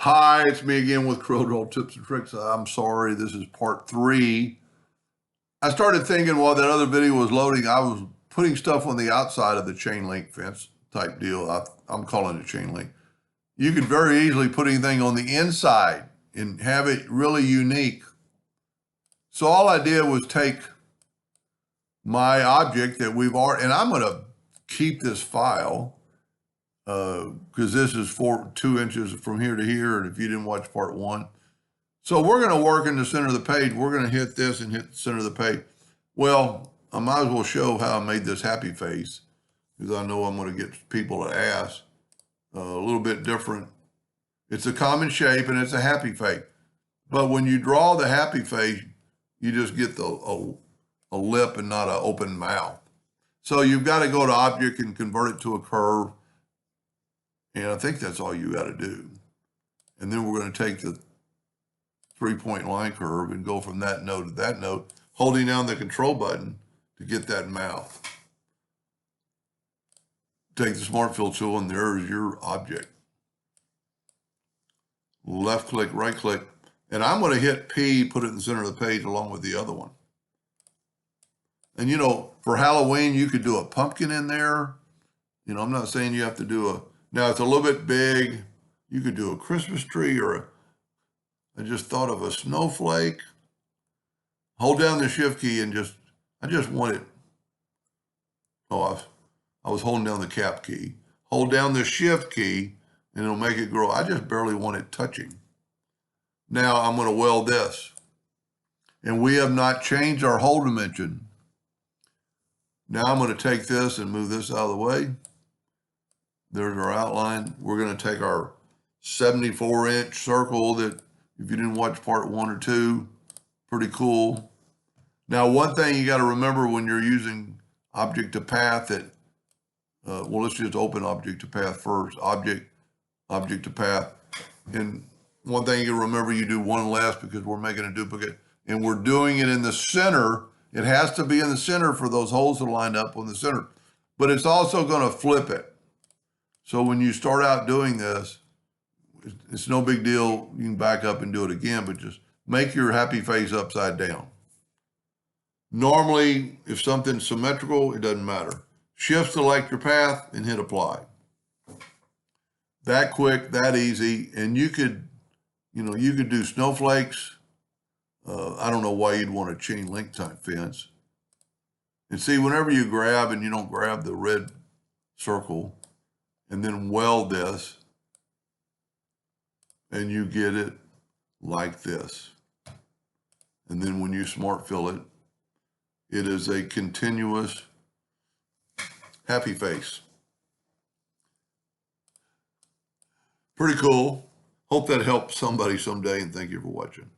Hi, it's me again with Corel Tips and Tricks. I'm sorry, this is part 3. I started thinking while that other video was loading, I was putting stuff on the outside of the chain link fence type deal. I'm calling it chain link. You could very easily put anything on the inside and have it really unique. So all I did was take my object that we've already, and I'm going to keep this file because this is 2 inches from here to here. And if you didn't watch part 1, so we're going to work in the center of the page. We're going to hit this and hit the center of the page. Well, I might as well show how I made this happy face because I know I'm going to get people to ask. A little bit different. It's a common shape and it's a happy face. But when you draw the happy face, you just get a lip and not an open mouth. So you've got to go to object and convert it to a curve. And I think that's all you got to do. And then we're going to take the 3-point line curve and go from that node to that node, holding down the control button to get that mouth. Take the Smart Fill tool and there's your object. Left click, right click. And I'm going to hit P, put it in the center of the page along with the other one. And you know, for Halloween, you could do a pumpkin in there. You know, I'm not saying you have to do now it's a little bit big. You could do a Christmas tree or I just thought of a snowflake. Hold down the shift key and I just want it. Oh, I was holding down the cap key. Hold down the shift key and it'll make it grow. I just barely want it touching. Now I'm going to weld this. And we have not changed our hole dimension. Now I'm going to take this and move this out of the way. There's our outline. We're going to take our 74-inch circle that, if you didn't watch part 1 or 2, pretty cool. Now, one thing you got to remember when you're using object to path that, well, let's just open object to path first. Object to path. And one thing you remember, you do one less because we're making a duplicate. And we're doing it in the center. It has to be in the center for those holes to line up on the center. But it's also going to flip it. So when you start out doing this, it's no big deal. You can back up and do it again, but just make your happy face upside down. Normally, if something's symmetrical, it doesn't matter. Shift select your path and hit apply. That quick, that easy. And you could do snowflakes. I don't know why you'd want a chain link type fence. And see, whenever you grab and you don't grab the red circle and then weld this, and you get it like this. And then when you smart fill it, it is a continuous happy face. Pretty cool. Hope that helps somebody someday, and thank you for watching.